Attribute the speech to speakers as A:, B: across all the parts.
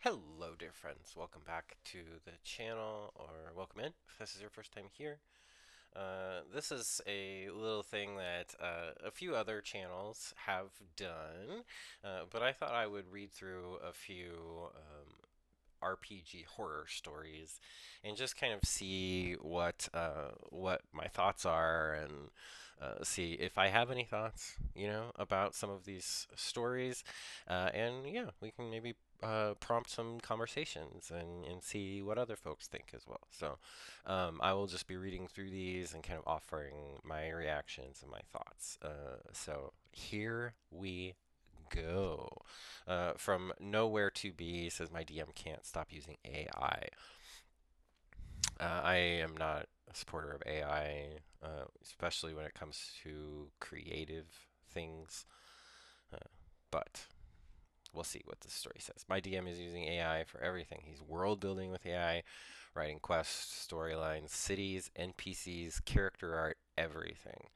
A: Hello, dear friends. Welcome back to the channel, or welcome in if this is your first time here. This is a little thing that a few other channels have done, but I thought I would read through a few RPG horror stories and just kind of see what my thoughts are and see if I have any thoughts, about some of these stories. And yeah, we can maybe prompt some conversations and see what other folks think as well. So I will just be reading through these and kind of offering my reactions and my thoughts. So here we go. From Nowhere to Be says my DM can't stop using AI. I am not a supporter of AI, especially when it comes to creative things. Uh, but we'll see what the story says. My DM is using AI for everything. He's world building with AI, writing quests, storylines, cities, NPCs, character art, everything.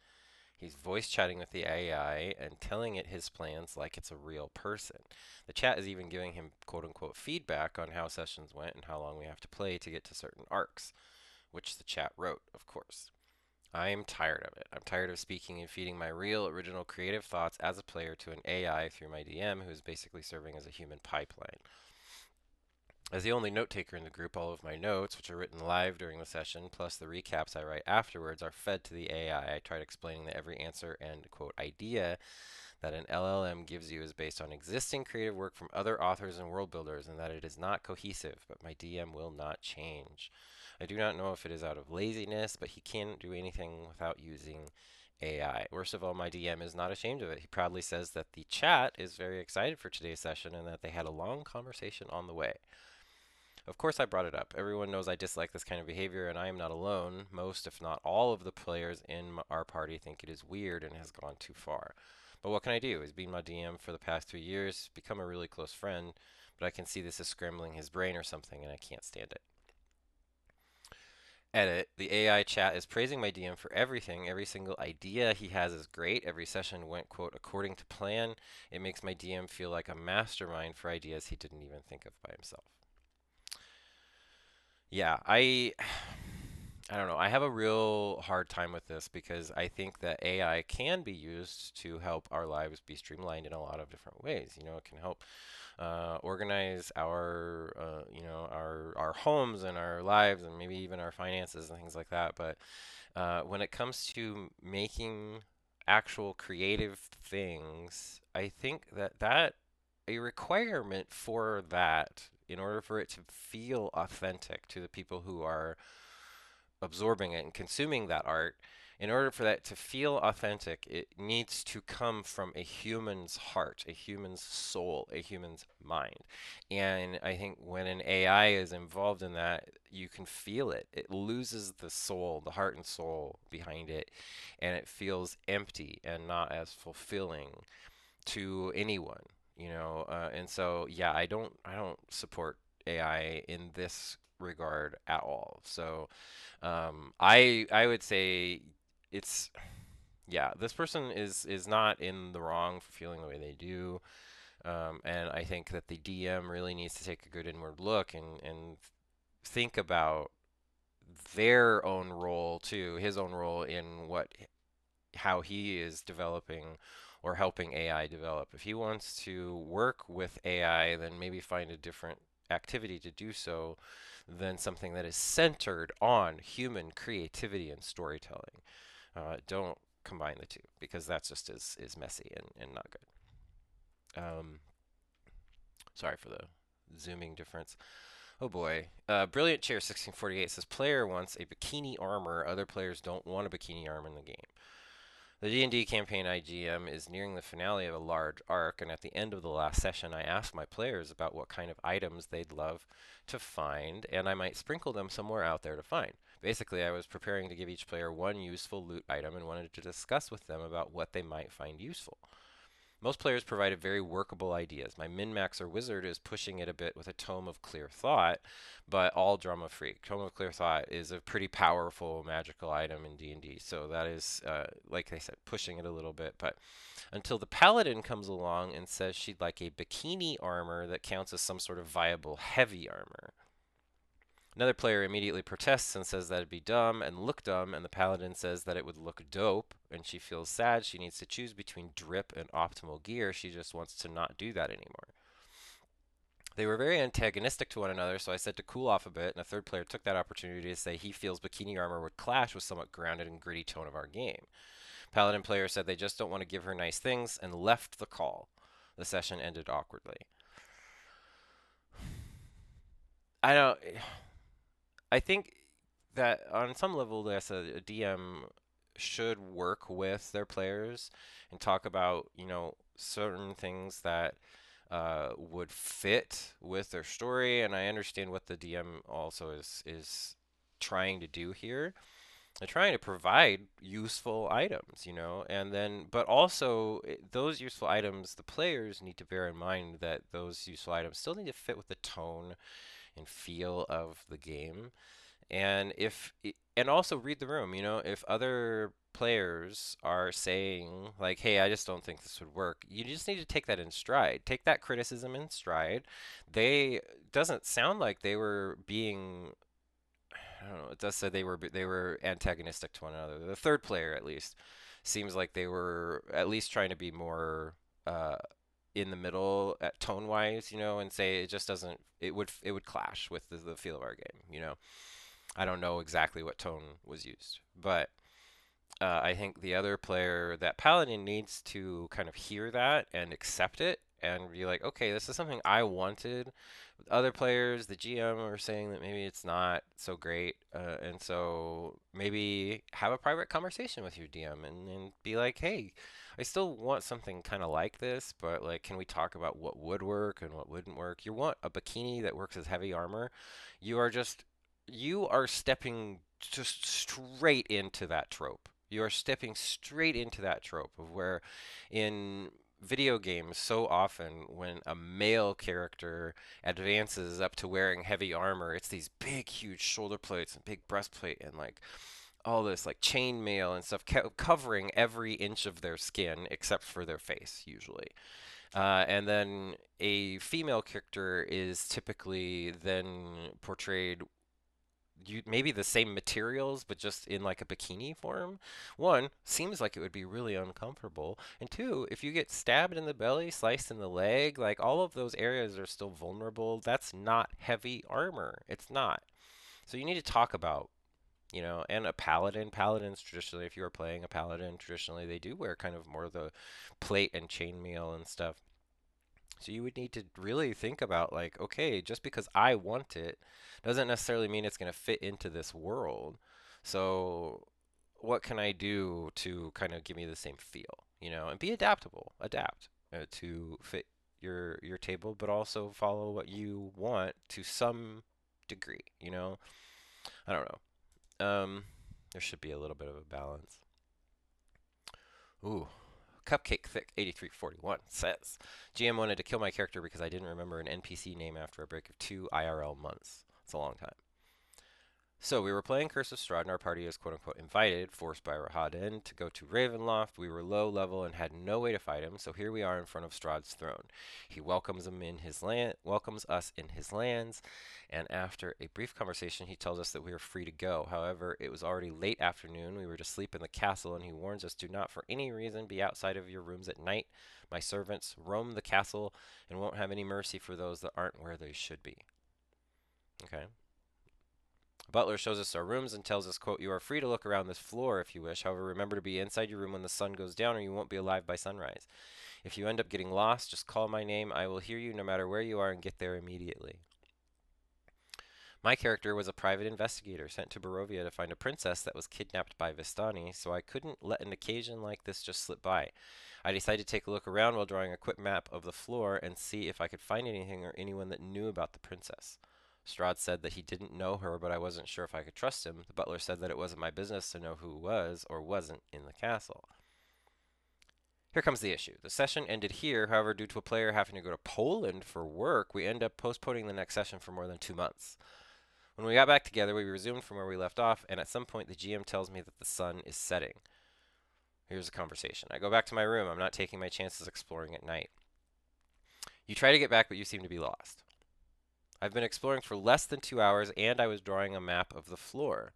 A: He's voice chatting with the AI and telling it his plans like it's a real person. The chat is even giving him quote unquote feedback on how sessions went and how long we have to play to get to certain arcs, which the chat wrote, of course. I am tired of it. I'm tired of speaking and feeding my real, original, creative thoughts as a player to an AI through my DM, who is basically serving as a human pipeline. As the only note taker in the group, all of my notes, which are written live during the session, plus the recaps I write afterwards, are fed to the AI. I tried explaining that every answer and, quote, idea that an LLM gives you is based on existing creative work from other authors and world builders, and that it is not cohesive, but my DM will not change. I do not know if it is out of laziness, but he can't do anything without using AI. Worst of all, my DM is not ashamed of it. He proudly says that the chat is very excited for today's session and that they had a long conversation on the way. Of course, I brought it up. Everyone knows I dislike this kind of behavior, and I am not alone. Most, if not all, of the players in our party think it is weird and has gone too far. But what can I do? He's been my DM for the past 3 years, become a really close friend, but I can see this is scrambling his brain or something, and I can't stand it. Edit. The AI chat is praising my DM for everything. Every single idea he has is great. Every session went, quote, according to plan. It makes my DM feel like a mastermind for ideas he didn't even think of by himself. Yeah, I don't know. I have a real hard time with this because I think that AI can be used to help our lives be streamlined in a lot of different ways. It can help organize our homes and our lives and maybe even our finances and things like that. But when it comes to making actual creative things, I think that a requirement for that, in order for it to feel authentic to the people who are absorbing it and consuming that art, in order for that to feel authentic, it needs to come from a human's heart, a human's soul, a human's mind. And I think when an AI is involved in that, you can feel it. It loses the soul, the heart and soul behind it, and it feels empty and not as fulfilling to anyone. And so yeah, I don't support AI in this regard at all. So I would say it's yeah, this person is not in the wrong for feeling the way they do, and I think that the DM really needs to take a good inward look and think about their own role too, his own role in how he is developing or helping AI develop. If he wants to work with AI, then maybe find a different activity to do so than something that is centered on human creativity and storytelling. Don't combine the two because that's just is messy and not good. Sorry for the zooming difference. Oh boy. Brilliant Chair 1648 says player wants a bikini armor. Other players don't want a bikini armor in the game. The D&D campaign IGM is nearing the finale of a large arc, and at the end of the last session, I asked my players about what kind of items they'd love to find, and I might sprinkle them somewhere out there to find. Basically, I was preparing to give each player one useful loot item and wanted to discuss with them about what they might find useful. Most players provided very workable ideas. My min-maxer wizard is pushing it a bit with a tome of clear thought, but all drama free. Tome of clear thought is a pretty powerful magical item in D&D, so that is, like I said, pushing it a little bit. But until the paladin comes along and says she'd like a bikini armor that counts as some sort of viable heavy armor. Another player immediately protests and says that'd be dumb and look dumb, and the paladin says that it would look dope, and she feels sad. She needs to choose between drip and optimal gear. She just wants to not do that anymore. They were very antagonistic to one another, so I said to cool off a bit, and a third player took that opportunity to say he feels bikini armor would clash with somewhat grounded and gritty tone of our game. Paladin player said they just don't want to give her nice things and left the call. The session ended awkwardly. I don't. I think that on some level, yes, a DM should work with their players and talk about, certain things that would fit with their story. And I understand what the DM also is trying to do here. They're trying to provide useful items, and then, but also those useful items, the players need to bear in mind that those useful items still need to fit with the tone and feel of the game. And also read the room, if other players are saying like, "Hey, I just don't think this would work," you just need to take that in stride. Take that criticism in stride. They doesn't sound like they were being, I don't know, it does say they were antagonistic to one another. The third player at least seems like they were at least trying to be more uh in the middle at tone wise, and say it just doesn't, it would clash with the feel of our game. I don't know exactly what tone was used, but I think the other player, that paladin, needs to kind of hear that and accept it and be like, okay, this is something I wanted. Other players, the GM, are saying that maybe it's not so great, and so maybe have a private conversation with your DM and be like, hey, I still want something kind of like this, but like, can we talk about what would work and what wouldn't work? You want a bikini that works as heavy armor. You are just you are stepping just straight into that trope. You are stepping straight into that trope of where in video games so often when a male character advances up to wearing heavy armor, it's these big huge shoulder plates and big breastplate and like all this like chainmail and stuff covering every inch of their skin except for their face usually. And then a female character is typically then portrayed maybe the same materials but just in like a bikini form. One, seems like it would be really uncomfortable, and two, if you get stabbed in the belly, sliced in the leg, like all of those areas are still vulnerable. That's not heavy armor. It's not. So you need to talk about, and a paladins traditionally, if you are playing a paladin, traditionally they do wear kind of more of the plate and chainmail and stuff. So you would need to really think about like, okay, just because I want it doesn't necessarily mean it's going to fit into this world. So what can I do to kind of give me the same feel, and be adaptable, adapt to fit your table, but also follow what you want to some degree, I don't know. There should be a little bit of a balance. Ooh, Cupcake Thick 8341 says, GM wanted to kill my character because I didn't remember an NPC name after a break of 2 IRL months. It's a long time. So we were playing Curse of Strahd, and our party is quote-unquote invited, forced by Rahaden, to go to Ravenloft. We were low level and had no way to fight him, so here we are in front of Strahd's throne. He welcomes us in his lands, and after a brief conversation, he tells us that we are free to go. However, it was already late afternoon. We were to sleep in the castle, and he warns us, do not for any reason be outside of your rooms at night. My servants roam the castle and won't have any mercy for those that aren't where they should be. Okay. Butler shows us our rooms and tells us, quote, you are free to look around this floor if you wish. However, remember to be inside your room when the sun goes down or you won't be alive by sunrise. If you end up getting lost, just call my name. I will hear you no matter where you are and get there immediately. My character was a private investigator sent to Barovia to find a princess that was kidnapped by Vistani, so I couldn't let an occasion like this just slip by. I decided to take a look around while drawing a quick map of the floor and see if I could find anything or anyone that knew about the princess. Strahd said that he didn't know her, but I wasn't sure if I could trust him. The butler said that it wasn't my business to know who was or wasn't in the castle. Here comes the issue. The session ended here, however, due to a player having to go to Poland for work, we end up postponing the next session for more than 2 months. When we got back together, we resumed from where we left off, and at some point the GM tells me that the sun is setting. Here's the conversation. I go back to my room. I'm not taking my chances exploring at night. You try to get back, but you seem to be lost. I've been exploring for less than 2 hours, and I was drawing a map of the floor.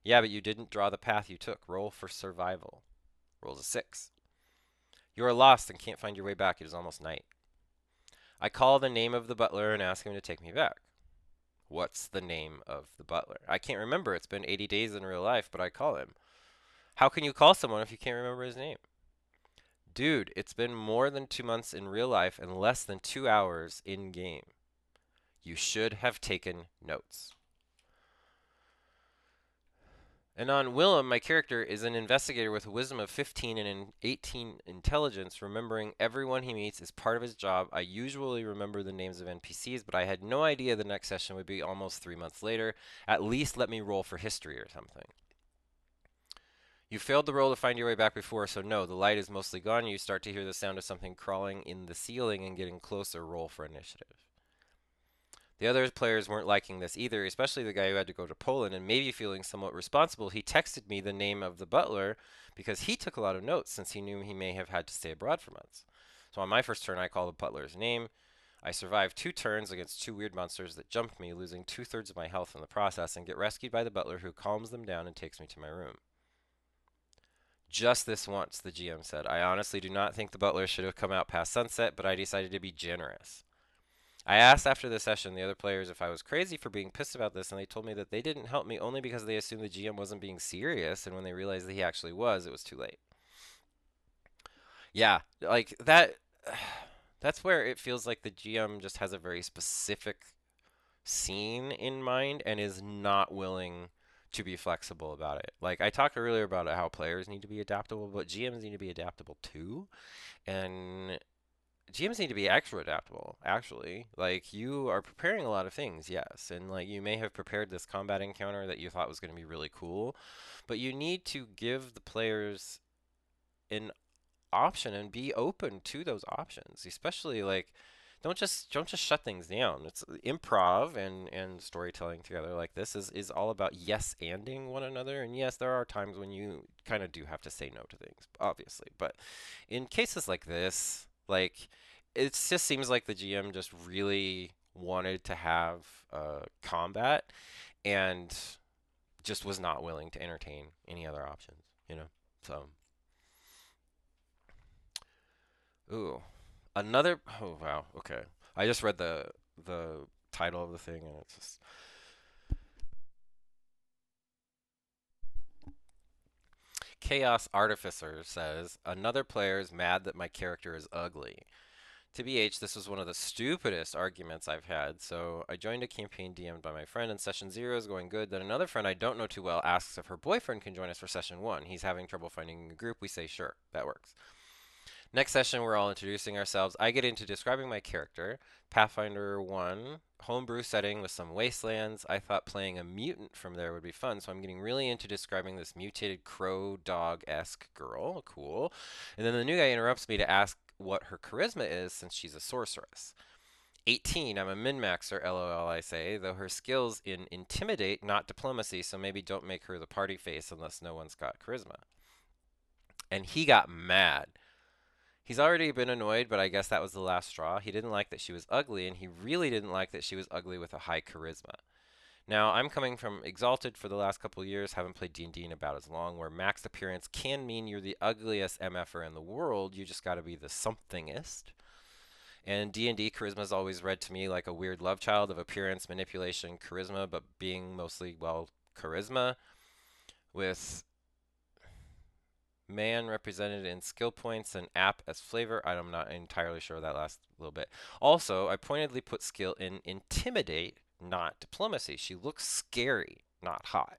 A: Yeah, but you didn't draw the path you took. Roll for survival. Rolls a 6. You are lost and can't find your way back. It is almost night. I call the name of the butler and ask him to take me back. What's the name of the butler? I can't remember. It's been 80 days in real life, but I call him. How can you call someone if you can't remember his name? Dude, it's been more than 2 months in real life and less than 2 hours in game. You should have taken notes. And on Willem, my character is an investigator with a wisdom of 15 and an 18 intelligence, remembering everyone he meets is part of his job. I usually remember the names of NPCs, but I had no idea the next session would be almost 3 months later. At least let me roll for history or something. You failed the roll to find your way back before, so no, the light is mostly gone. You start to hear the sound of something crawling in the ceiling and getting closer. Roll for initiative. The other players weren't liking this either, especially the guy who had to go to Poland and maybe feeling somewhat responsible. He texted me the name of the butler because he took a lot of notes since he knew he may have had to stay abroad for months. So on my first turn, I call the butler's name. I survive 2 turns against 2 weird monsters that jumped me, losing 2/3 of my health in the process, and get rescued by the butler who calms them down and takes me to my room. Just this once, the GM said. I honestly do not think the butler should have come out past sunset, but I decided to be generous. I asked after the session the other players if I was crazy for being pissed about this, and they told me that they didn't help me only because they assumed the GM wasn't being serious, and when they realized that he actually was, it was too late. Yeah, like that. That's where it feels like the GM just has a very specific scene in mind and is not willing to be flexible about it. Like I talked earlier about how players need to be adaptable, but GMs need to be adaptable too. And GMs need to be extra adaptable, actually. Like, you are preparing a lot of things, yes. And, like, you may have prepared this combat encounter that you thought was going to be really cool, but you need to give the players an option and be open to those options. Especially, like, don't just shut things down. It's improv and storytelling together like this is all about yes-anding one another. And yes, there are times when you kind of do have to say no to things, obviously. But in cases like this, like it just seems like the GM just really wanted to have combat and just was not willing to entertain any other options, you know? So, ooh. Another. Oh wow. Okay. I just read the title of the thing, and it's just Chaos Artificer says another player is mad that my character is ugly. TBH, this was one of the stupidest arguments I've had. So I joined a campaign DM'd by my friend, and session 0 is going good. Then another friend I don't know too well asks if her boyfriend can join us for session 1. He's having trouble finding a group. We say sure, that works. Next session, we're all introducing ourselves. I get into describing my character. Pathfinder 1, homebrew setting with some wastelands. I thought playing a mutant from there would be fun, so I'm getting really into describing this mutated crow dog-esque girl. Cool. And then the new guy interrupts me to ask what her charisma is since she's a sorceress. 18, I'm a min-maxer, lol, I say, though her skills in intimidate, not diplomacy, so maybe don't make her the party face unless no one's got charisma. And he got mad. He's already been annoyed, but I guess that was the last straw. He didn't like that she was ugly, and he really didn't like that she was ugly with a high charisma. Now, I'm coming from Exalted for the last couple of years, haven't played D&D in about as long, where maxed appearance can mean you're the ugliest MFer in the world, you just gotta be the somethingest. And D&D charisma is always read to me like a weird love child of appearance, manipulation, charisma, but being mostly, well, charisma, with man represented in skill points and app as flavor. I'm not entirely sure that last little bit. Also, I pointedly put skill in intimidate, not diplomacy. She looks scary, not hot.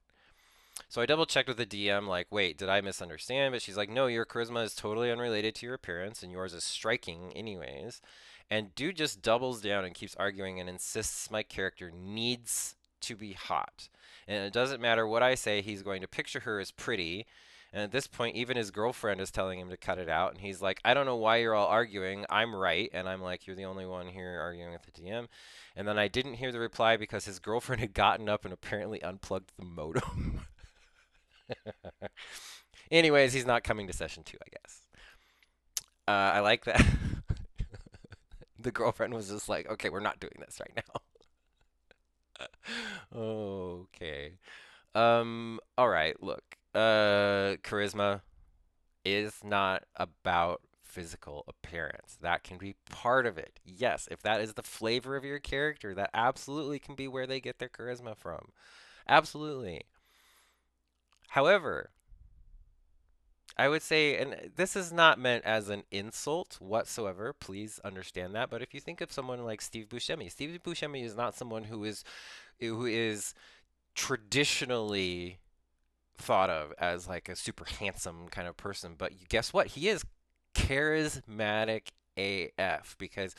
A: So I double checked with the DM, like, wait, did I misunderstand? But she's like, no, your charisma is totally unrelated to your appearance, and yours is striking anyways. And dude just doubles down and keeps arguing and insists my character needs to be hot. And it doesn't matter what I say, he's going to picture her as pretty. And at this point, even his girlfriend is telling him to cut it out. And he's like, I don't know why you're all arguing. I'm right. And I'm like, you're the only one here arguing with the DM. And then I didn't hear the reply because his girlfriend had gotten up and apparently unplugged the modem. Anyways, he's not coming to session 2, I guess. I like that. The girlfriend was just like, okay, we're not doing this right now. Okay. All right, look. Charisma is not about physical appearance. That can be part of it. Yes, if that is the flavor of your character, that absolutely can be where they get their charisma from. Absolutely. However, I would say, and this is not meant as an insult whatsoever, please understand that, but if you think of someone like Steve Buscemi is not someone who is traditionally thought of as like a super handsome kind of person, but guess what? He is charismatic AF because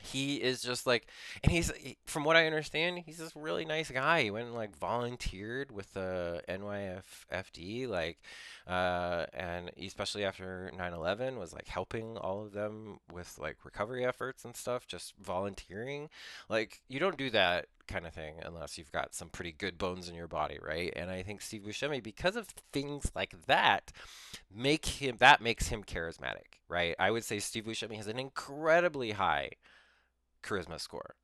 A: he is just like, and from what I understand, he's this really nice guy. He went and like volunteered with the NYFFD, like, and especially after 9/11, was like helping all of them with like recovery efforts and stuff, just volunteering. Like, you don't do that kind of thing unless you've got some pretty good bones in your body, right? And I think Steve Buscemi, because of things like that, makes him charismatic, right? I would say Steve Buscemi has an incredibly high charisma score.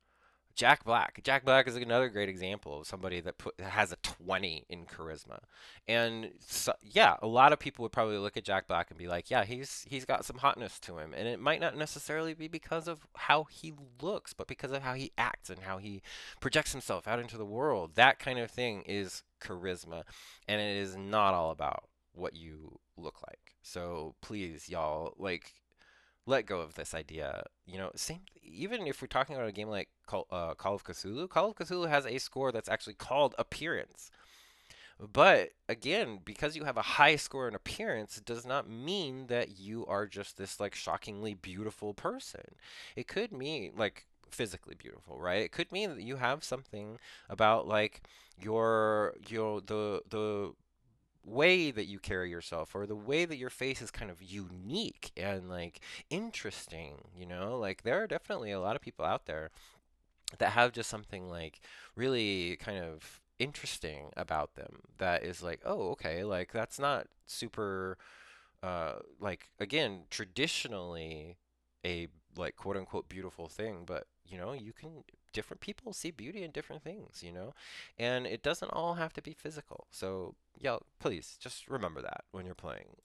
A: Jack Black. Jack Black is another great example of somebody that has a 20 in charisma. And so, yeah, a lot of people would probably look at Jack Black and be like, yeah, he's got some hotness to him. And it might not necessarily be because of how he looks, but because of how he acts and how he projects himself out into the world. That kind of thing is charisma, and it is not all about what you look like. So please, y'all, like, let go of this idea. Same. Even if we're talking about a game like Call of Cthulhu, Call of Cthulhu has a score that's actually called appearance. But again, because you have a high score in appearance, does not mean that you are just this like shockingly beautiful person. It could mean like physically beautiful, right? It could mean that you have something about like the way that you carry yourself or the way that your face is kind of unique and like interesting, like there are definitely a lot of people out there that have just something like really kind of interesting about them that is like, oh, okay, like that's not super like again, traditionally a like quote unquote beautiful thing, but you can different people see beauty in different things, and it doesn't all have to be physical. So yeah, please just remember that when you're playing.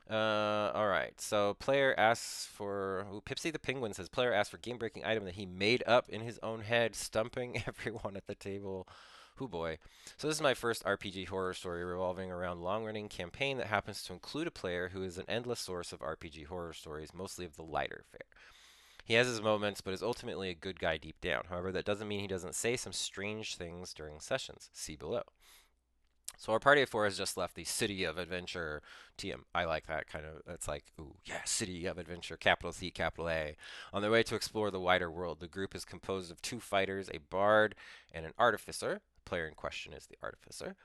A: All right. So player asks for Pipsy the Penguin says player asks for game-breaking item that he made up in his own head, stumping everyone at the table. Hoo boy. So this is my first RPG horror story revolving around long-running campaign that happens to include a player who is an endless source of RPG horror stories, mostly of the lighter fare. He has his moments, but is ultimately a good guy deep down. However, that doesn't mean he doesn't say some strange things during sessions. See below. So our party of 4 has just left the City of Adventure. TM, I like that kind of. It's like, ooh, yeah, City of Adventure, capital C, capital A. On their way to explore the wider world, the group is composed of 2 fighters, a bard, and an artificer. The player in question is the artificer.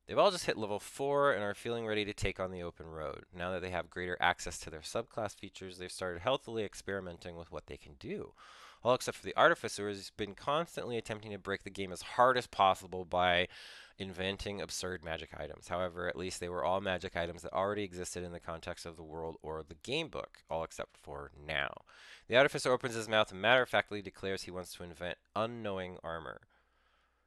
A: They've all just hit level 4 and are feeling ready to take on the open road. Now that they have greater access to their subclass features, they've started healthily experimenting with what they can do. All except for the artificer, who's been constantly attempting to break the game as hard as possible by inventing absurd magic items. However, at least they were all magic items that already existed in the context of the world or the game book, all except for now. The artificer opens his mouth and matter-of-factly declares he wants to invent unknowing armor.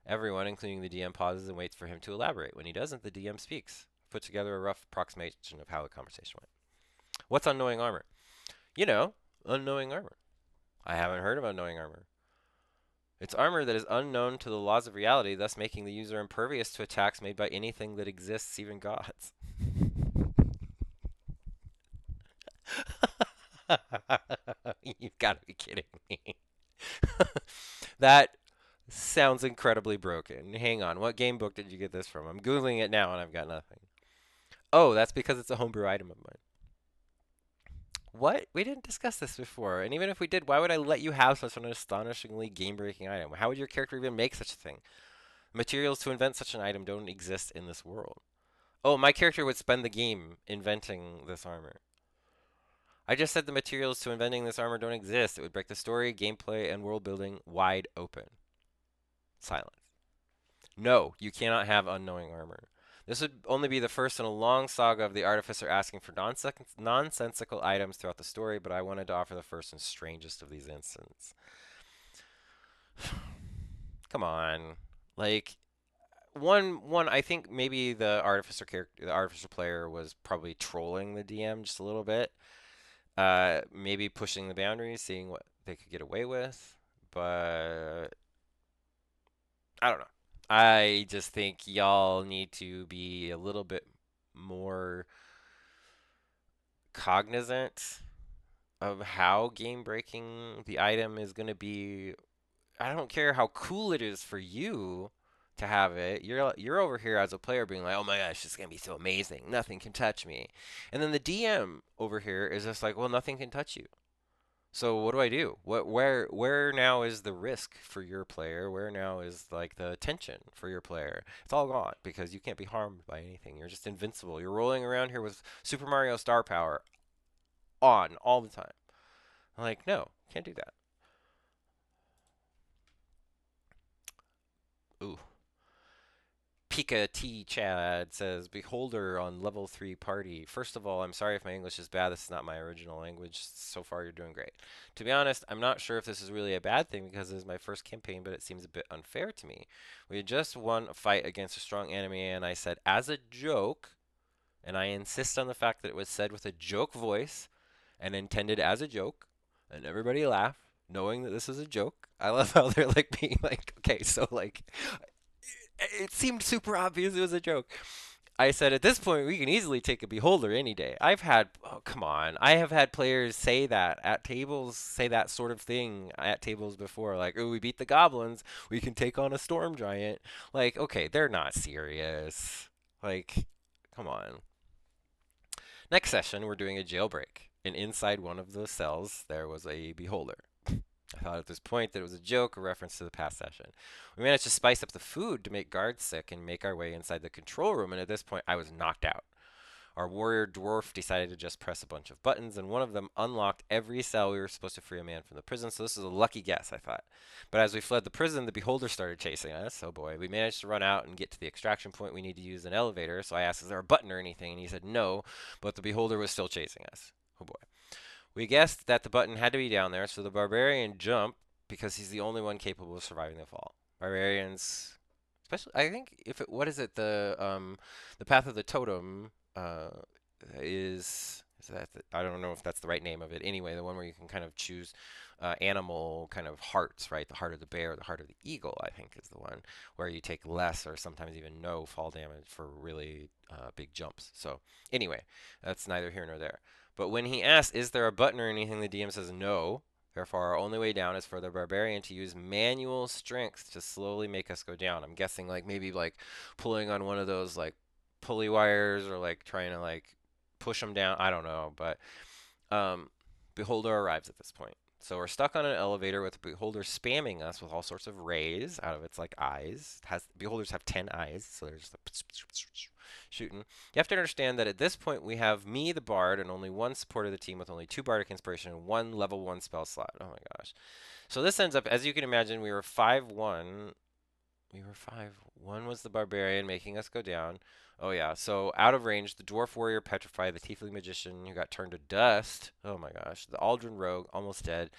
A: Everyone, including the DM, pauses and waits for him to elaborate. When he doesn't, the DM speaks. Put together a rough approximation of how the conversation went. What's unknowing armor? You know, unknowing armor. I haven't heard of unknowing armor. It's armor that is unknown to the laws of reality, thus making the user impervious to attacks made by anything that exists, even gods. You've got to be kidding me. That sounds incredibly broken. Hang on, what game book did you get this from? I'm Googling it now and I've got nothing. Oh, that's because it's a homebrew item of mine. What? We didn't discuss this before. And even if we did, why would I let you have such an astonishingly game-breaking item? How would your character even make such a thing? Materials to invent such an item don't exist in this world. Oh, my character would spend the game inventing this armor. I just said the materials to inventing this armor don't exist. It would break the story, gameplay, and world building wide open. Silence. No, you cannot have unknowing armor. This would only be the first in a long saga of the artificer asking for nonsensical items throughout the story, but I wanted to offer the first and strangest of these incidents. Come on. Like one I think maybe the artificer player was probably trolling the DM just a little bit. Maybe pushing the boundaries, seeing what they could get away with, but I don't know. I just think y'all need to be a little bit more cognizant of how game breaking the item is going to be. I don't care how cool it is for you to have it. You're over here as a player being like, "Oh my gosh, it's going to be so amazing. Nothing can touch me." And then the DM over here is just like, "Well, nothing can touch you." So what do I do? Where now is the risk for your player? Where now is like the tension for your player? It's all gone because you can't be harmed by anything. You're just invincible. You're rolling around here with Super Mario Star Power on all the time. I'm like, no, can't do that. Ooh. Pika T Chad says, Beholder on level 3 party. First of all, I'm sorry if my English is bad. This is not my original language. So far, you're doing great. To be honest, I'm not sure if this is really a bad thing because it is my first campaign, but it seems a bit unfair to me. We had just won a fight against a strong enemy, and I said, as a joke, and I insist on the fact that it was said with a joke voice and intended as a joke, and everybody laughed, knowing that this is a joke. I love how they're like being like, okay, so like it seemed super obvious it was a joke. I said at this point we can easily take a beholder any day. Oh come on, I have had players say that at tables, say that sort of thing at tables before, like, oh, we beat the goblins, we can take on a storm giant. Like, okay, they're not serious. Like, come on. Next session, we're doing a jailbreak, and inside one of the cells there was a beholder. I thought at this point that it was a joke, a reference to the past session. We managed to spice up the food to make guards sick and make our way inside the control room, and at this point I was knocked out. Our warrior dwarf decided to just press a bunch of buttons, and one of them unlocked every cell we were supposed to free a man from the prison, so this is a lucky guess, I thought. But as we fled the prison, the beholder started chasing us. Oh boy. We managed to run out and get to the extraction point. We need to use an elevator, so I asked, is there a button or anything? And he said no, but the beholder was still chasing us. Oh boy. We guessed that the button had to be down there, so the barbarian jumped because he's the only one capable of surviving the fall. Barbarians, especially, I think if it, what is it, the path of the totem is that I don't know if that's the right name of it. Anyway, the one where you can kind of choose animal kind of hearts, right? The heart of the bear, the heart of the eagle, I think is the one where you take less or sometimes even no fall damage for really big jumps. So anyway, that's neither here nor there. But when he asks, is there a button or anything, the DM says no. Therefore, our only way down is for the barbarian to use manual strength to slowly make us go down. I'm guessing like maybe like pulling on one of those like pulley wires or like trying to like push them down. I don't know, but um, Beholder arrives at this point. So we're stuck on an elevator with Beholder spamming us with all sorts of rays out of its like eyes. Beholders have 10 eyes, so they're just like shooting. You have to understand that at this point we have me, the bard, and only one support of the team with only 2 bardic inspiration and 1 level 1 spell slot. Oh my gosh. So this ends up, as you can imagine, we were 5-1. We were 5-1 was the barbarian making us go down. Oh yeah, so out of range, the dwarf warrior petrified, the tiefling magician who got turned to dust. Oh my gosh, the Aldrin rogue almost dead,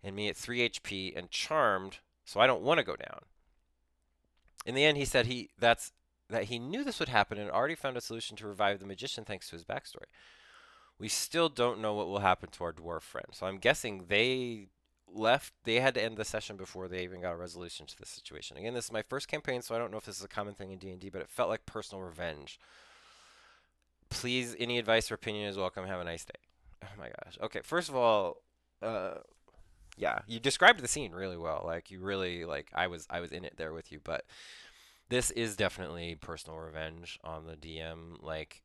A: and me at 3 HP and charmed, so I don't want to go down. In the end, he said that he knew this would happen and already found a solution to revive the magician thanks to his backstory. We still don't know what will happen to our dwarf friend, so I'm guessing they left. They had to end the session before they even got a resolution to the situation. Again, this is my first campaign, so I don't know if this is a common thing in D&D, but it felt like personal revenge. Please, any advice or opinion is welcome. Have a nice day. Oh my gosh. Okay, first of all, uh, yeah, you described the scene really well. Like you really like I was in it there with you, but this is definitely personal revenge on the DM. Like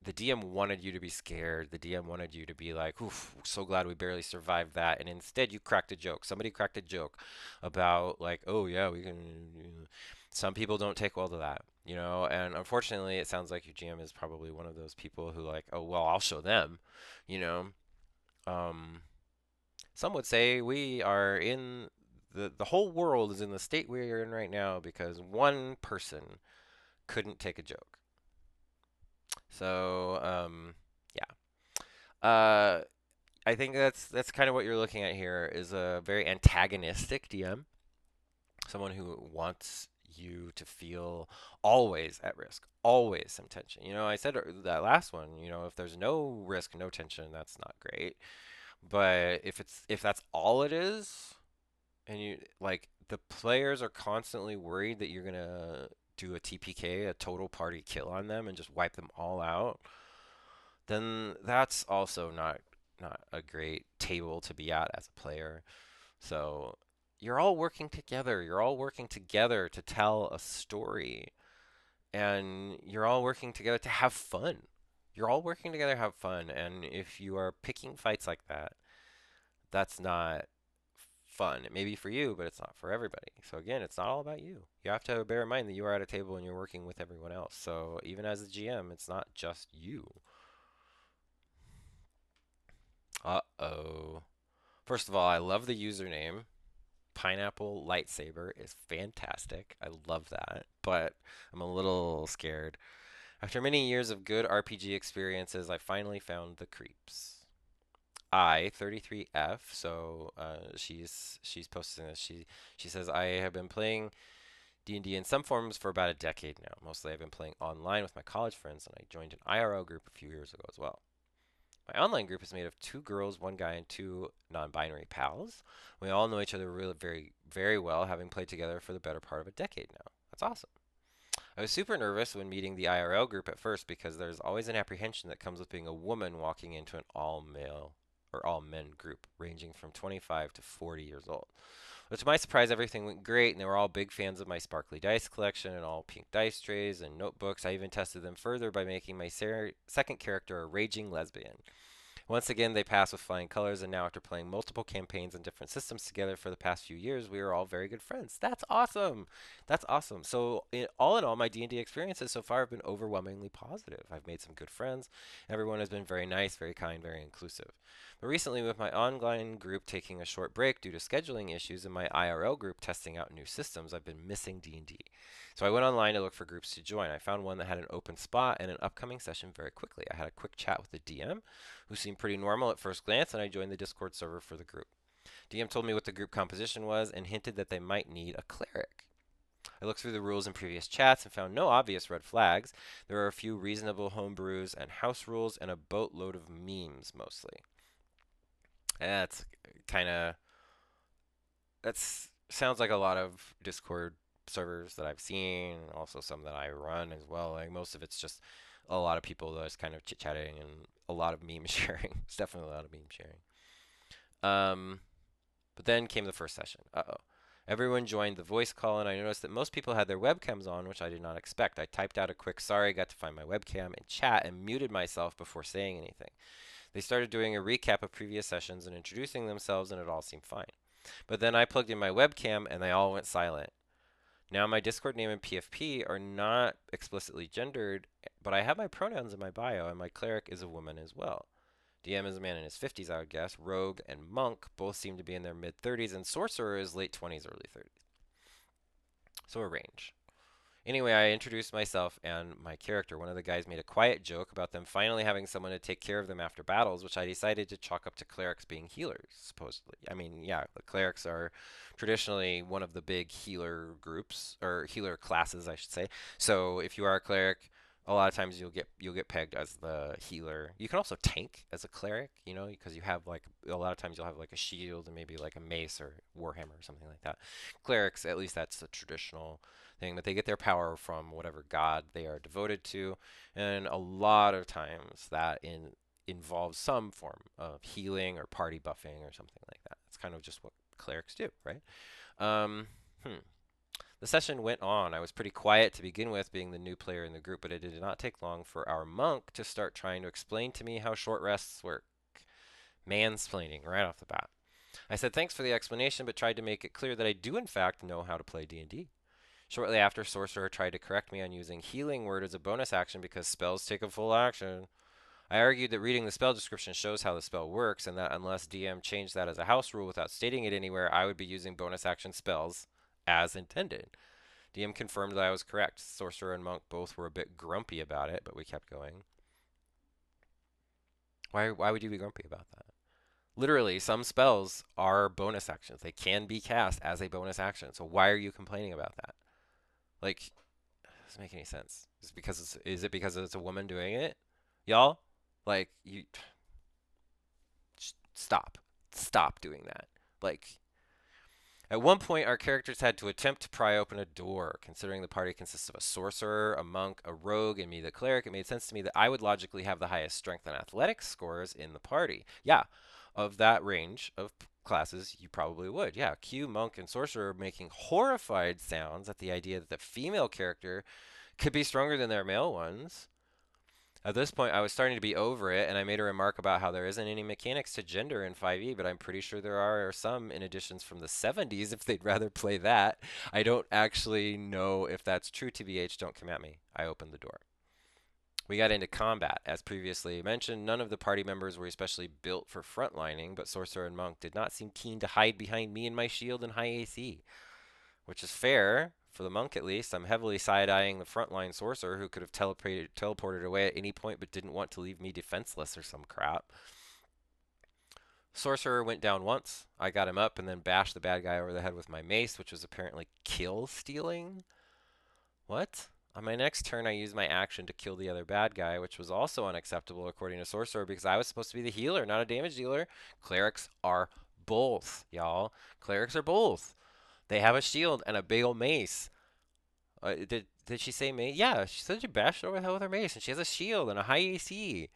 A: the DM wanted you to be scared. The DM wanted you to be like, "Oof, so glad we barely survived that." And instead, you cracked a joke. Somebody cracked a joke about like, "Oh yeah, we can." Some people don't take well to that, you know. And unfortunately, it sounds like your GM is probably one of those people who like, "Oh well, I'll show them," you know. Um, some would say we are in the whole world is in the state we are in right now because one person couldn't take a joke. So, yeah. I think that's kind of what you're looking at here is a very antagonistic DM, someone who wants you to feel always at risk, always some tension. You know, I said that last one, you know, if there's no risk, no tension, that's not great. But if that's all it is, and you like the players are constantly worried that you're gonna do a TPK, a total party kill on them and just wipe them all out, then that's also not a great table to be at as a player. So you're all working together. You're all working together to tell a story, and you're all working together to have fun. You're all working together to have fun, and if you are picking fights like that, that's not fun. It may be for you, but it's not for everybody. So again, it's not all about you. You have to bear in mind that you are at a table and you're working with everyone else. So even as a GM, it's not just you. Uh-oh. First of all, I love the username. Pineapple lightsaber is fantastic. I love that, but I'm a little scared. After many years of good RPG experiences, I finally found the creeps. 33F, so she's posting this. She says I have been playing D&D in some forms for about a decade now. Mostly I've been playing online with my college friends, and I joined an IRL group a few years ago as well. My online group is made of two girls, one guy, and two non-binary pals. We all know each other really very, very well, having played together for the better part of a decade now. That's awesome. I was super nervous when meeting the IRL group at first because there's always an apprehension that comes with being a woman walking into an all male or all men group ranging from 25 to 40 years old. But to my surprise, everything went great, and they were all big fans of my sparkly dice collection and all pink dice trays and notebooks. I even tested them further by making my second character a raging lesbian. Once again, they passed with flying colors, and now after playing multiple campaigns and different systems together for the past few years, we are all very good friends. That's awesome. That's awesome. So, all in all, my D&D experiences so far have been overwhelmingly positive. I've made some good friends. Everyone has been very nice, very kind, very inclusive. But recently, with my online group taking a short break due to scheduling issues and my IRL group testing out new systems, I've been missing D&D. So I went online to look for groups to join. I found one that had an open spot and an upcoming session very quickly. I had a quick chat with the DM who seemed pretty normal at first glance, and I joined the Discord server for the group. DM told me what the group composition was and hinted that they might need a cleric. I looked through the rules in previous chats and found no obvious red flags. There are a few reasonable homebrews and house rules and a boatload of memes mostly. That's kind of that's sounds like a lot of Discord servers that I've seen, and also some that I run as well. Like most of it's just a lot of people that just kind of chit chatting and a lot of meme sharing. It's definitely a lot of meme sharing. Um, but then came the first session. Uh-oh. Everyone joined the voice call, and I noticed that most people had their webcams on, which I did not expect. I typed out a quick sorry, got to find my webcam in chat, and muted myself before saying anything. They started doing a recap of previous sessions and introducing themselves, and it all seemed fine. But then I plugged in my webcam, and they all went silent. Now, my Discord name and PFP are not explicitly gendered, but I have my pronouns in my bio, and my cleric is a woman as well. DM is a man in his 50s, I would guess. Rogue and Monk both seem to be in their mid 30s, and Sorcerer is late 20s, early 30s. So a range. Anyway, I introduced myself and my character. One of the guys made a quiet joke about them finally having someone to take care of them after battles, which I decided to chalk up to clerics being healers, supposedly. I mean, yeah, the clerics are traditionally one of the big healer groups, or healer classes, I should say. So if you are a cleric, a lot of times you'll get pegged as the healer. You can also tank as a cleric, you know, because you have like a lot of times you'll have like a shield and maybe like a mace or warhammer or something like that. Clerics, at least that's the traditional thing, but they get their power from whatever god they are devoted to, and a lot of times that involves some form of healing or party buffing or something like that. It's kind of just what clerics do, right? Um, hmm. The session went on. I was pretty quiet to begin with, being the new player in the group, but it did not take long for our monk to start trying to explain to me how short rests work. Mansplaining right off the bat. I said thanks for the explanation, but tried to make it clear that I do in fact know how to play D&D. Shortly after, Sorcerer tried to correct me on using Healing Word as a bonus action because spells take a full action. I argued that reading the spell description shows how the spell works, and that unless DM changed that as a house rule without stating it anywhere, I would be using bonus action spells as intended. DM confirmed that I was correct. Sorcerer and Monk both were a bit grumpy about it, but we kept going. Why would you be grumpy about that? Literally, some spells are bonus actions. They can be cast as a bonus action. So why are you complaining about that? Like, doesn't make any sense. Is it because it's a woman doing it? Y'all? Like, you stop. Stop doing that. Like, at one point, our characters had to attempt to pry open a door. Considering the party consists of a sorcerer, a monk, a rogue, and me, the cleric, it made sense to me that I would logically have the highest strength and athletics scores in the party. Yeah, of that range of classes, you probably would. Yeah, Q, monk, and sorcerer making horrified sounds at the idea that the female character could be stronger than their male ones. At this point, I was starting to be over it, and I made a remark about how there isn't any mechanics to gender in 5e, but I'm pretty sure there are some in editions from the 70s if they'd rather play that. I don't actually know if that's true, TBH. Don't come at me. I opened the door. We got into combat. As previously mentioned, none of the party members were especially built for frontlining, but Sorcerer and Monk did not seem keen to hide behind me and my shield and high AC, which is fair. For the monk, at least, I'm heavily side-eyeing the frontline sorcerer who could have teleported away at any point but didn't want to leave me defenseless or some crap. Sorcerer went down once. I got him up and then bashed the bad guy over the head with my mace, which was apparently kill stealing. What? On my next turn, I used my action to kill the other bad guy, which was also unacceptable according to Sorcerer because I was supposed to be the healer, not a damage dealer. Clerics are both, y'all. Clerics are both. They have a shield and a big old mace. Did she say mace? Yeah, she said she bashed her over the head with her mace, and she has a shield and a high AC.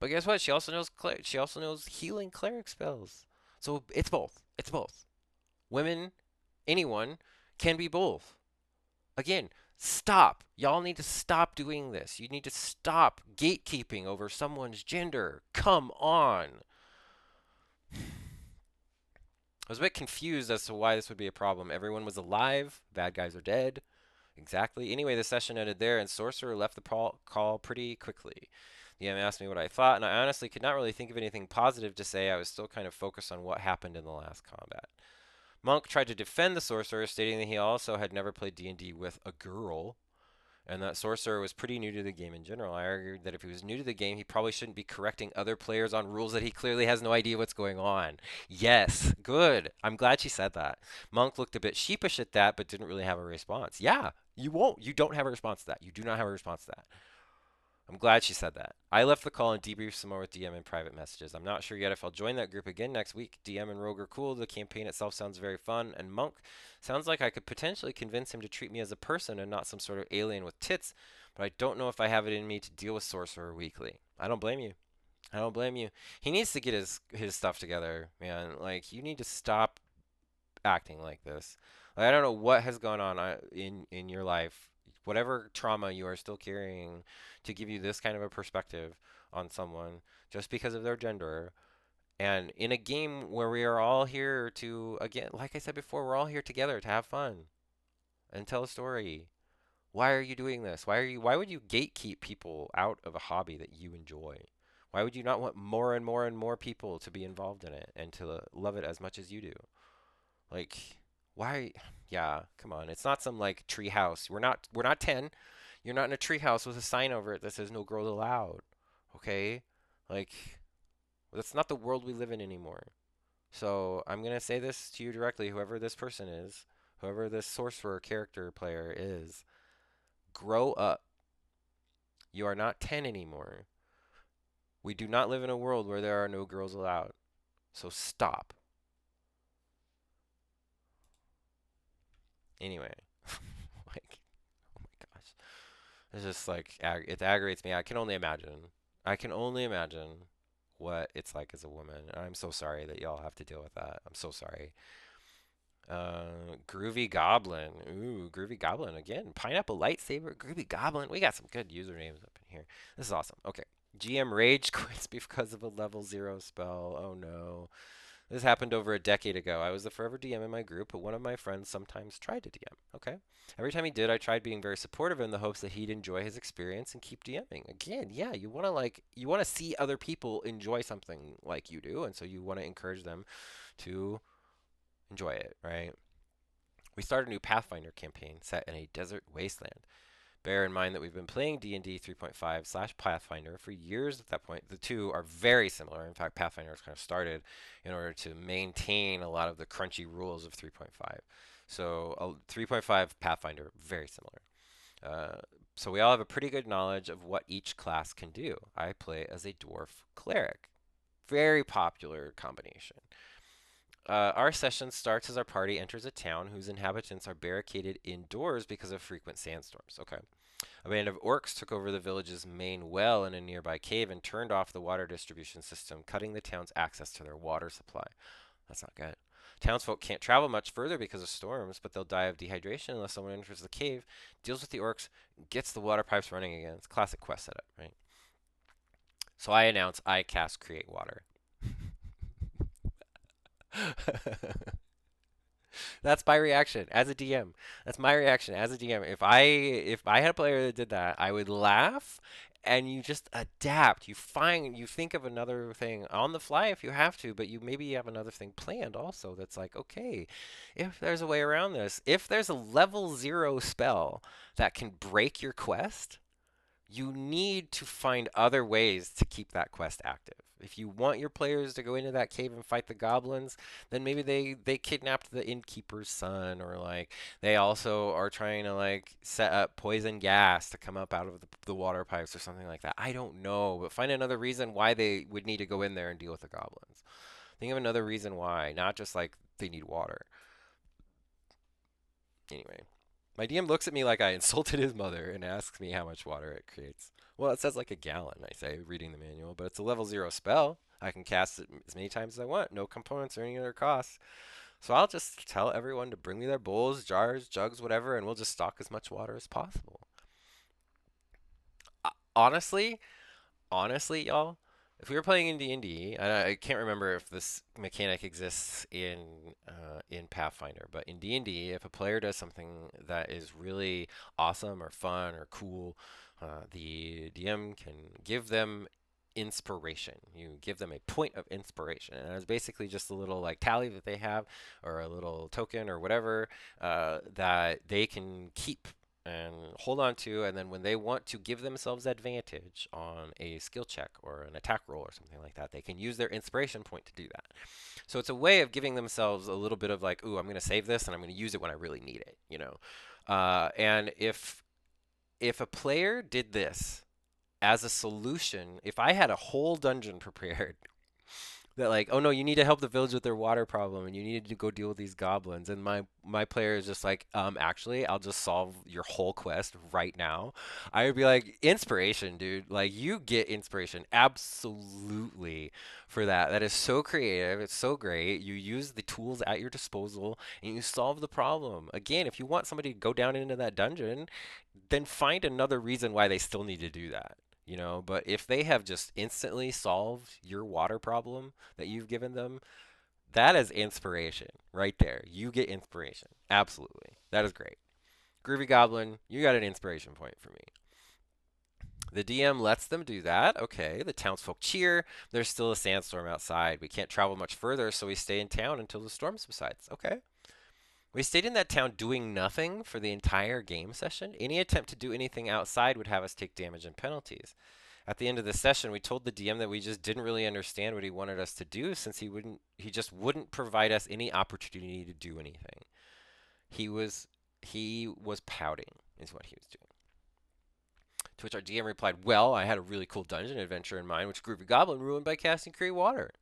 A: But guess what? She also knows healing cleric spells. So it's both. It's both. Women, anyone, can be both. Again, stop. Y'all need to stop doing this. You need to stop gatekeeping over someone's gender. Come on. I was a bit confused as to why this would be a problem. Everyone was alive. Bad guys are dead. Exactly. Anyway, the session ended there, and Sorcerer left the call pretty quickly. The DM asked me what I thought, and I honestly could not really think of anything positive to say. I was still kind of focused on what happened in the last combat. Monk tried to defend the Sorcerer, stating that he also had never played D&D with a girl, and that Sorcerer was pretty new to the game in general. I argued that if he was new to the game, he probably shouldn't be correcting other players on rules that he clearly has no idea what's going on. Yes, good. I'm glad she said that. Monk looked a bit sheepish at that, but didn't really have a response. Yeah, you won't. You don't have a response to that. You do not have a response to that. I'm glad she said that. I left the call and debriefed some more with DM in private messages. I'm not sure yet if I'll join that group again next week. DM and Rogue are cool. The campaign itself sounds very fun. And Monk sounds like I could potentially convince him to treat me as a person and not some sort of alien with tits, but I don't know if I have it in me to deal with Sorcerer weekly. I don't blame you. I don't blame you. He needs to get his stuff together, man. Like, you need to stop acting like this. Like, I don't know what has gone on in your life, whatever trauma you are still carrying, to give you this kind of a perspective on someone just because of their gender. And in a game where we are all here to, again, like I said before, we're all here together to have fun and tell a story. Why are you doing this? Why would you gatekeep people out of a hobby that you enjoy? Why would you not want more and more and more people to be involved in it and to love it as much as you do? Like, why? Yeah, come on. It's not some like tree house. We're not 10. You're not in a tree house with a sign over it that says no girls allowed. Okay? Like, that's not the world we live in anymore. So, I'm going to say this to you directly, whoever this person is, whoever this sorcerer character player is, grow up. You are not 10 anymore. We do not live in a world where there are no girls allowed. So stop. Anyway, like, oh my gosh. It's just like, it aggravates me. I can only imagine. I can only imagine what it's like as a woman. And I'm so sorry that y'all have to deal with that. I'm so sorry. Groovy Goblin. Ooh, Groovy Goblin again. Pineapple Lightsaber. Groovy Goblin. We got some good usernames up in here. This is awesome. Okay. GM Rage quits because of a level 0 spell. Oh no. This happened over a decade ago. I was the forever DM in my group, but one of my friends sometimes tried to DM. Okay. Every time he did, I tried being very supportive in the hopes that he'd enjoy his experience and keep DMing. Again, yeah, you want to see other people enjoy something like you do, and so you want to encourage them to enjoy it, right? We started a new Pathfinder campaign set in a desert wasteland. Bear in mind that we've been playing D&D 3.5 slash Pathfinder for years at that point. The two are very similar. In fact, Pathfinder was kind of started in order to maintain a lot of the crunchy rules of 3.5. So 3.5 Pathfinder, very similar. Uh, so we all have a pretty good knowledge of what each class can do. I play as a dwarf cleric. Very popular combination. Our session starts as our party enters a town whose inhabitants are barricaded indoors because of frequent sandstorms. Okay. A band of orcs took over the village's main well in a nearby cave and turned off the water distribution system, cutting the town's access to their water supply. That's not good. Townsfolk can't travel much further because of storms, but they'll die of dehydration unless someone enters the cave, deals with the orcs, gets the water pipes running again. It's a classic quest setup, right? So I announce I cast Create Water. That's my reaction as a DM. That's my reaction as a DM. If I had a player that did that, I would laugh and you just adapt. You think of another thing on the fly if you have to, but you maybe have another thing planned also that's like, okay, if there's a way around this, if there's a level 0 spell that can break your quest, you need to find other ways to keep that quest active. If you want your players to go into that cave and fight the goblins, then maybe they kidnapped the innkeeper's son, or like they also are trying to like set up poison gas to come up out of the water pipes or something like that. I don't know, but find another reason why they would need to go in there and deal with the goblins. Think of another reason why, not just like they need water. Anyway, my DM looks at me like I insulted his mother and asks me how much water it creates. Well, it says like a gallon, I say, reading the manual, but it's a level 0 spell. I can cast it as many times as I want, no components or any other costs. So I'll just tell everyone to bring me their bowls, jars, jugs, whatever, and we'll just stock as much water as possible. Honestly, y'all, if we were playing in D&D, and I can't remember if this mechanic exists in Pathfinder, but in D&D, if a player does something that is really awesome or fun or cool, the DM can give them inspiration. You give them a point of inspiration, and it's basically just a little like tally that they have, or a little token or whatever that they can keep and hold on to, and then when they want to give themselves advantage on a skill check or an attack roll or something like that, they can use their inspiration point to do that. So it's a way of giving themselves a little bit of like, ooh, I'm going to save this and I'm going to use it when I really need it, you know. And if a player did this as a solution, if I had a whole dungeon prepared that like, oh no, you need to help the village with their water problem, and you need to go deal with these goblins. And my player is just like, actually, I'll just solve your whole quest right now. I would be like, inspiration, dude. Like, you get inspiration absolutely for that. That is so creative. It's so great. You use the tools at your disposal, and you solve the problem. Again, if you want somebody to go down into that dungeon, then find another reason why they still need to do that. You know, but if they have just instantly solved your water problem that you've given them, that is inspiration right there. You get inspiration. Absolutely. That is great. Groovy Goblin, you got an inspiration point for me. The DM lets them do that. Okay, the townsfolk cheer. There's still a sandstorm outside. We can't travel much further, so we stay in town until the storm subsides. Okay. We stayed in that town doing nothing for the entire game session. Any attempt to do anything outside would have us take damage and penalties. At the end of the session, we told the DM that we just didn't really understand what he wanted us to do since he just wouldn't provide us any opportunity to do anything. He was he was pouting is what he was doing. To which our DM replied, "Well, I had a really cool dungeon adventure in mind, which Groovy Goblin ruined by casting Create Water."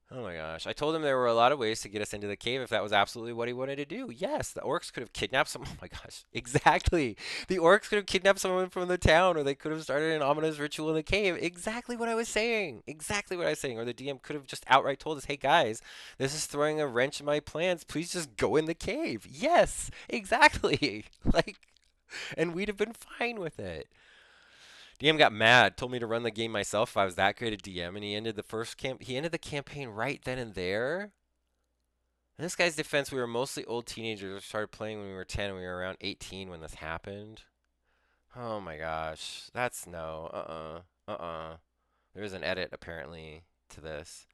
A: Oh my gosh. I told him there were a lot of ways to get us into the cave if that was absolutely what he wanted to do. Yes, the orcs could have kidnapped some. Oh my gosh. Exactly. The orcs could have kidnapped someone from the town, or they could have started an ominous ritual in the cave. Exactly what I was saying. Exactly what I was saying. Or the DM could have just outright told us, hey guys, this is throwing a wrench in my plans. Please just go in the cave. Yes, exactly. Like, and we'd have been fine with it. DM got mad, told me to run the game myself if I was that great at DM, and he ended the campaign right then and there. In this guy's defense, we were mostly old teenagers who started playing when we were 10 and we were around 18 when this happened. Oh my gosh. That's no. There was an edit apparently to this.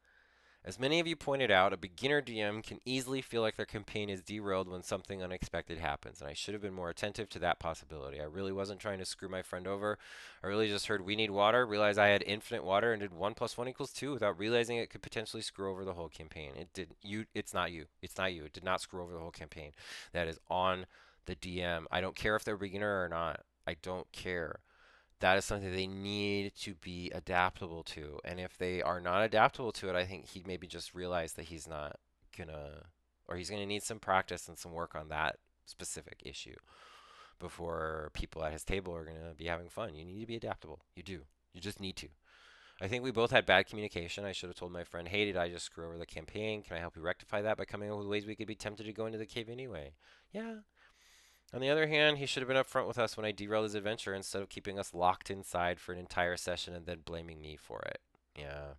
A: As many of you pointed out, a beginner DM can easily feel like their campaign is derailed when something unexpected happens, and I should have been more attentive to that possibility. I really wasn't trying to screw my friend over. I really just heard we need water, realized I had infinite water, and did 1 plus 1 equals 2 without realizing it could potentially screw over the whole campaign. It did you it's not you. It's not you. It did not screw over the whole campaign. That is on the DM. I don't care if they're a beginner or not. I don't care. That is something they need to be adaptable to. And if they are not adaptable to it, I think he maybe just realized that he's not gonna, or he's gonna need some practice and some work on that specific issue before people at his table are gonna be having fun. You need to be adaptable. You do. You just need to. I think we both had bad communication. I should have told my friend, hey, did I just screw over the campaign? Can I help you rectify that by coming up with ways we could be tempted to go into the cave anyway? Yeah, on the other hand, he should have been upfront with us when I derailed his adventure instead of keeping us locked inside for an entire session and then blaming me for it. Yeah.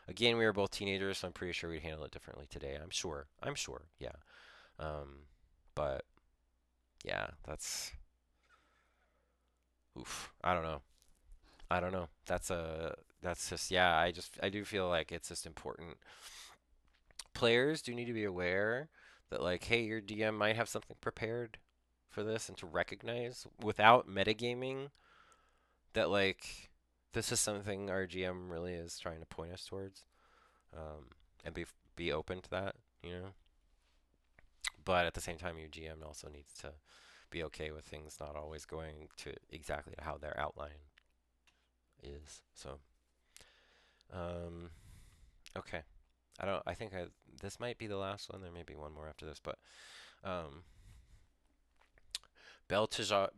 A: Again, we were both teenagers, so I'm pretty sure we'd handle it differently today. I'm sure. I'm sure. Yeah. Um, but yeah, oof. I don't know. I don't know. That's just yeah. I do feel like it's just important. Players do need to be aware that like, hey, your DM might have something prepared for this, and to recognize without metagaming that like this is something our GM really is trying to point us towards, and be open to that, you know. But at the same time, your GM also needs to be okay with things not always going to exactly how their outline is. So, um, okay. I don't. I think this might be the last one. There may be one more after this, but um, Belteshazzar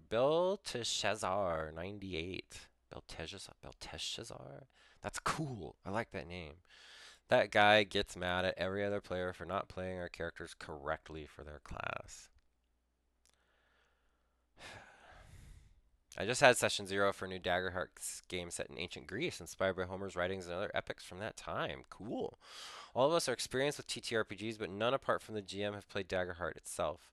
A: 98. Belteshazzar. That's cool. I like that name. That guy gets mad at every other player for not playing our characters correctly for their class. I just had session 0 for a new Daggerheart game set in ancient Greece, inspired by Homer's writings and other epics from that time. Cool. All of us are experienced with TTRPGs, but none apart from the GM have played Daggerheart itself.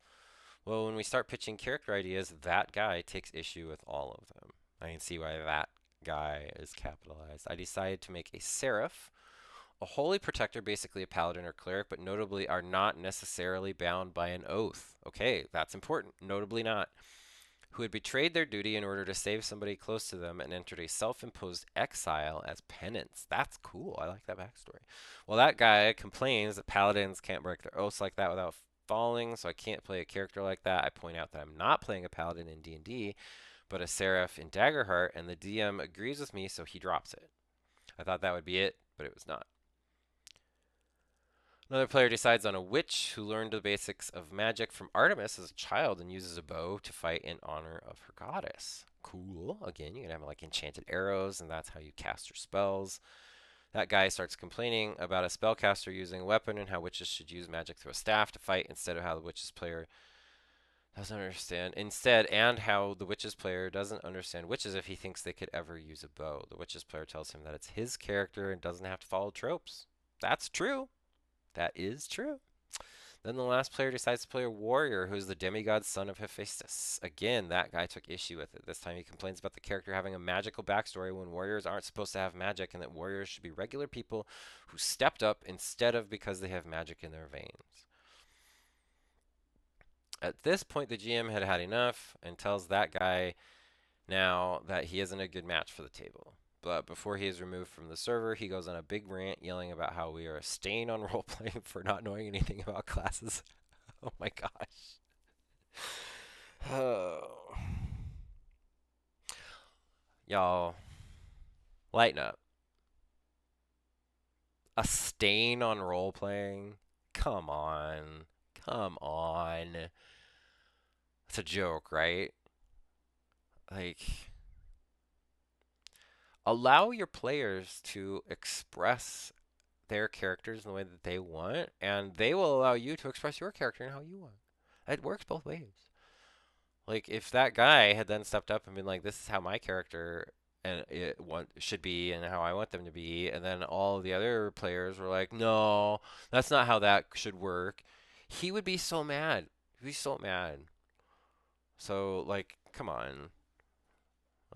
A: Well, when we start pitching character ideas, that guy takes issue with all of them. I can see why that guy is capitalized. I decided to make a seraph. A holy protector, basically a paladin or cleric, but notably are not necessarily bound by an oath. Okay, that's important. Notably not. Who had betrayed their duty in order to save somebody close to them and entered a self imposed exile as penance. That's cool. I like that backstory. Well, that guy complains that paladins can't break their oaths like that without falling, so I can't play a character like that. I point out that I'm not playing a paladin in D&D, but a seraph in Daggerheart, and the DM agrees with me, so he drops it. I thought that would be it, but it was not. Another player decides on a witch who learned the basics of magic from Artemis as a child and uses a bow to fight in honor of her goddess. Cool. Again, you can have like enchanted arrows, and that's how you cast your spells. That guy starts complaining about a spellcaster using a weapon and how witches should use magic through a staff to fight instead of how the witch's player doesn't understand. Instead, and how the witch's player doesn't understand witches if he thinks they could ever use a bow. The witch's player tells him that it's his character and doesn't have to follow tropes. That's true. That is true. Then the last player decides to play a warrior who's the demigod son of Hephaestus. Again, that guy took issue with it. This time he complains about the character having a magical backstory when warriors aren't supposed to have magic and that warriors should be regular people who stepped up instead of because they have magic in their veins. At this point, the GM had had enough and tells that guy now that he isn't a good match for the table. But before he is removed from the server, he goes on a big rant yelling about how we are a stain on roleplaying for not knowing anything about classes. Oh my gosh. Oh. Y'all, lighten up. A stain on role playing? Come on. Come on. It's a joke, right? Like, allow your players to express their characters in the way that they want, and they will allow you to express your character in how you want. It works both ways. Like if that guy had then stepped up and been like, "This is how my character and it should be, and how I want them to be," and then all of the other players were like, "No, that's not how that should work," he would be so mad. He'd be so mad. So like, come on,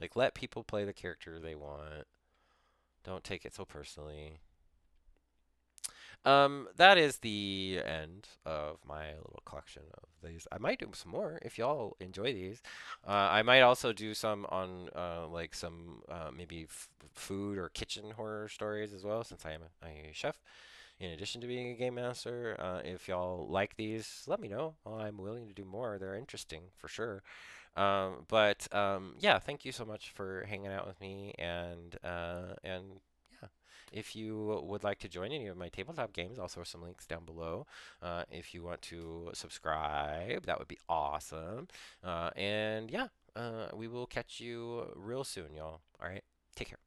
A: like let people play the character they want. Don't take it so personally. That is the end of my little collection of these. I might do some more if y'all enjoy these. I might also do some on like some maybe food or kitchen horror stories as well, since I am a chef. In addition to being a game master, if y'all like these, let me know. I'm willing to do more. They're interesting for sure. But yeah, thank you so much for hanging out with me, and yeah, if you would like to join any of my tabletop games, I'll throw some links down below. If you want to subscribe, that would be awesome. And yeah, we will catch you real soon, y'all. All right, take care.